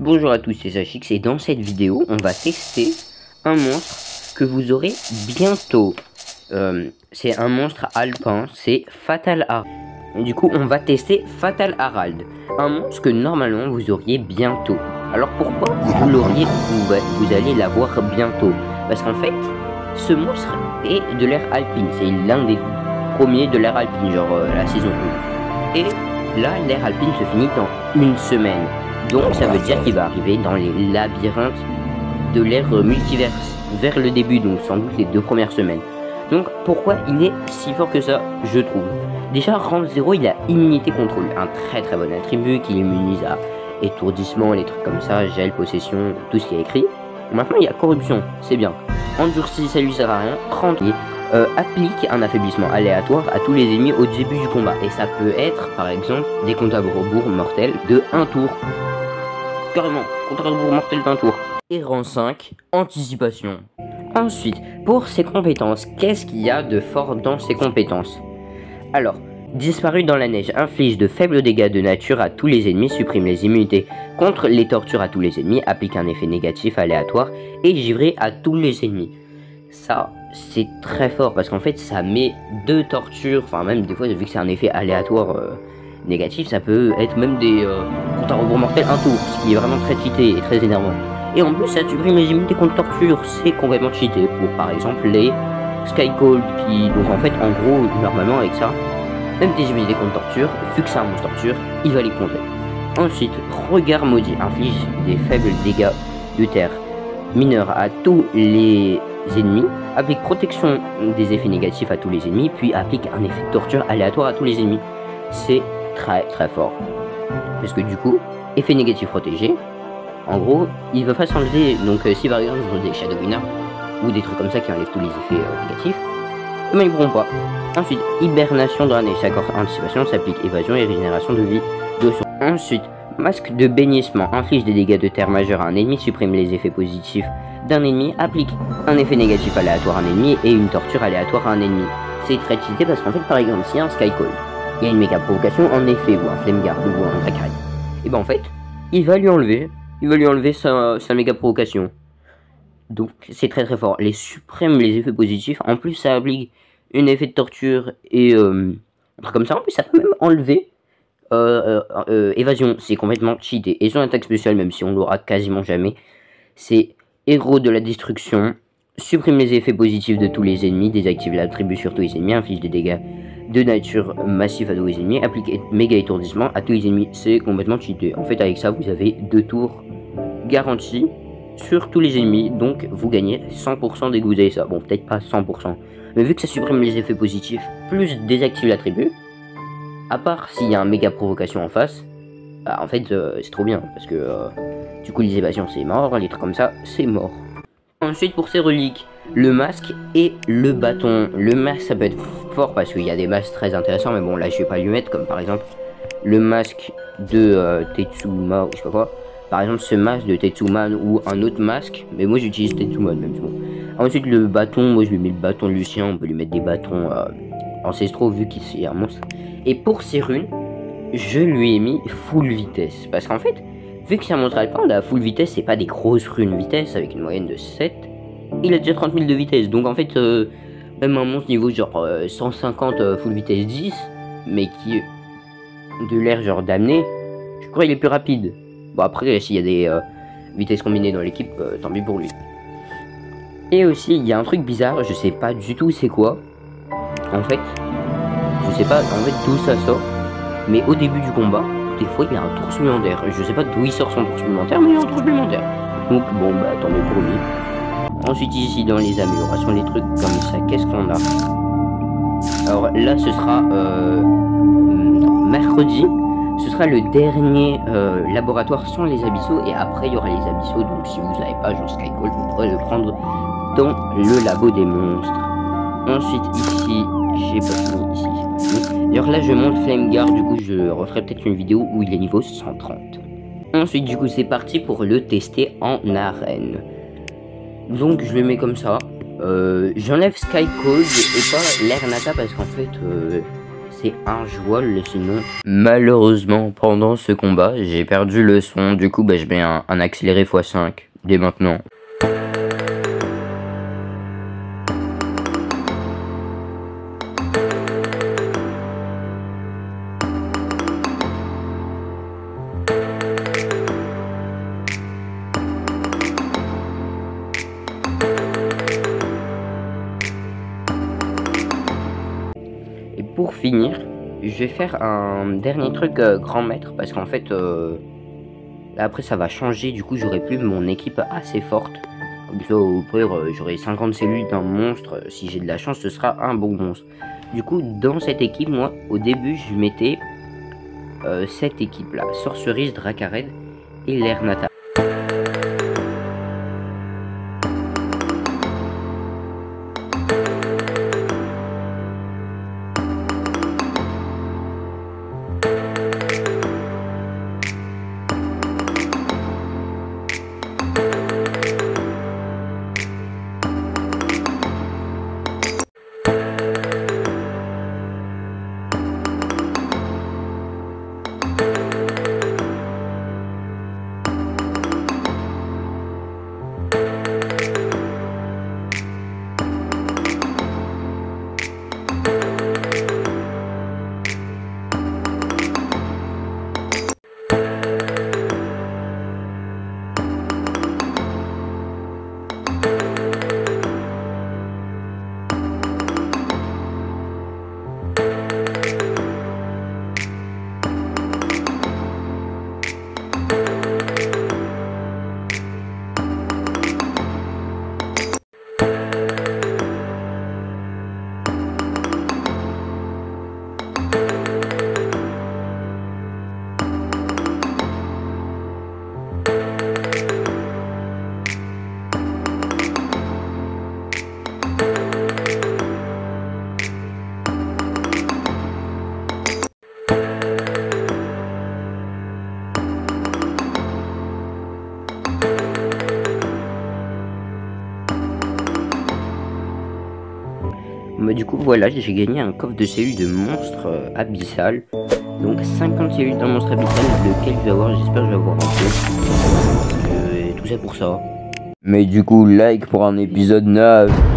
Bonjour à tous, c'est Sachix et dans cette vidéo, on va tester un monstre que vous aurez bientôt. C'est un monstre alpin, c'est Fatal Harald. Et du coup, on va tester Fatal Harald, un monstre que normalement vous auriez bientôt. Alors pourquoi vous l'auriez, vous allez l'avoir bientôt? Parce qu'en fait, ce monstre est de l'ère alpine, c'est l'un des premiers de l'ère alpine, genre la saison 1. Et là, l'ère alpine se finit dans une semaine. Donc ça veut dire qu'il va arriver dans les labyrinthes de l'ère multiverse vers le début, donc sans doute les 2 premières semaines. Donc pourquoi il est si fort que ça, je trouve. Déjà, rang 0, il a immunité contrôle, un très bon attribut qui l'immunise à étourdissement, les trucs comme ça, gel, possession, tout ce qui est écrit. Maintenant il y a corruption, c'est bien. Endurci, ça lui sert à rien. 30, applique un affaiblissement aléatoire à tous les ennemis au début du combat. Et ça peut être, par exemple, des comptes à rebours mortels de 1 tour. Carrément, compte à rebours mortel d'un tour. Et rang 5, anticipation. Ensuite, pour ses compétences, qu'est-ce qu'il y a de fort dans ses compétences? Alors, disparu dans la neige, inflige de faibles dégâts de nature à tous les ennemis, supprime les immunités contre les tortures à tous les ennemis, applique un effet négatif aléatoire et givré à tous les ennemis. Ça, c'est très fort parce qu'en fait, ça met 2 tortures, enfin même des fois, vu que c'est un effet aléatoire négatif, ça peut être même des comptes à rebours mortels un tour, ce qui est vraiment très cheaté et très énervant. Et en plus, ça supprime les immunités contre torture, c'est complètement cheaté pour par exemple les Sky Cold, qui donc en fait, en gros, normalement avec ça, même des immunités contre torture, vu que c'est un monstre torture, il va les contrer. Ensuite, regard maudit, inflige des faibles dégâts de terre mineurs à tous les ennemis, applique protection des effets négatifs à tous les ennemis, puis applique un effet de torture aléatoire à tous les ennemis. C'est très fort. Parce que du coup, effet négatif protégé, en gros, il va pas s'enlever. Donc si par exemple vous avez des Shadow Winner ou des trucs comme ça qui enlèvent tous les effets négatifs, mais ils pourront pas. Ensuite, hibernation dans la neige, accord anticipation, s'applique évasion et régénération de vie de son. Ensuite, masque de bénissement, inflige des dégâts de terre majeurs à un ennemi, supprime les effets positifs d'un ennemi, applique un effet négatif aléatoire à un ennemi et une torture aléatoire à un ennemi. C'est très cheaté parce qu'en fait, par exemple, s'il y a un Sky Cold, il y a une méga provocation en effet, ou un Flame Guard, ou un Dracarys, et ben en fait, il va lui enlever sa méga provocation. Donc c'est très fort. Les suprêmes, les effets positifs, en plus ça applique un effet de torture et un truc comme ça. En plus ça peut même enlever évasion, c'est complètement cheaté. Et son attaque spéciale, même si on l'aura quasiment jamais, c'est héros de la destruction, supprime les effets positifs de tous les ennemis, désactive l'attribut sur tous les ennemis, inflige des dégâts de nature massif à tous les ennemis, applique méga étourdissement à tous les ennemis. C'est complètement cheaté. En fait avec ça vous avez 2 tours garantis sur tous les ennemis, donc vous gagnez 100% dès que vous avez ça. Bon, peut-être pas 100%, mais vu que ça supprime les effets positifs, plus désactive l'attribut, à part s'il y a un méga provocation en face, bah en fait c'est trop bien, parce que du coup les évasions c'est mort, les trucs comme ça c'est mort. Ensuite pour ses reliques, le masque et le bâton. Le masque ça peut être fort parce qu'il y a des masques très intéressants, mais bon là je vais pas lui mettre, comme par exemple le masque de Tetsuma ou je sais pas quoi. Par exemple ce masque de Tetsuman ou un autre masque, mais moi j'utilise Tetsuman même. Bon. Ensuite le bâton, moi je lui mets le bâton de Lucien, on peut lui mettre des bâtons ancestraux vu qu'il est un monstre. Et pour ses runes, je lui ai mis full vitesse, parce qu'en fait, vu que c'est un monstre alpin, la full vitesse c'est pas des grosses runes vitesse avec une moyenne de 7, il a déjà 30 000 de vitesse, donc en fait, même un monstre niveau genre 150 full vitesse 10, mais qui est de l'air genre damné, je crois qu'il est plus rapide. Bon après s'il y a des vitesses combinées dans l'équipe, tant mieux pour lui. Et aussi il y a un truc bizarre, je sais pas du tout c'est quoi. En fait, je sais pas en fait d'où ça sort, mais au début du combat, des fois il y a un tour supplémentaire. Je sais pas d'où il sort son tour supplémentaire, mais il y a un tour supplémentaire. Donc bon bah tant mieux pour lui. Ensuite ici dans les améliorations, les trucs comme ça, qu'est-ce qu'on a? Alors là ce sera mercredi. Ce sera le dernier laboratoire sans les abyssaux, et après il y aura les abyssaux, donc si vous n'avez pas genre Sky Cold, vous pourrez le prendre dans le labo des monstres. Ensuite ici, j'ai pas fini, ici j'ai pas fini. D'ailleurs là je monte Flame Guard, du coup je referai peut-être une vidéo où il est niveau 130. Ensuite du coup c'est parti pour le tester en arène. Donc je le mets comme ça. J'enlève Sky Cold et pas l'Ernata parce qu'en fait c'est injouable sinon. Malheureusement, pendant ce combat, j'ai perdu le son. Du coup, je mets un accéléré x5 dès maintenant. Et pour finir, je vais faire un dernier truc grand maître parce qu'en fait, là après ça va changer. Du coup, j'aurai plus mon équipe assez forte. Comme ça, au pire, j'aurai 50 cellules d'un monstre. Si j'ai de la chance, ce sera un bon monstre. Du coup, dans cette équipe, moi, au début, je mettais cette équipe-là. Sorcerise, Dracared et Lernata. Du coup voilà, j'ai gagné un coffre de cellules de monstre abyssal. Donc 50 cellules d'un monstre abyssal, lequel je vais avoir, j'espère que je vais avoir un peu. Et tout ça pour ça. Mais du coup, like pour un épisode 9.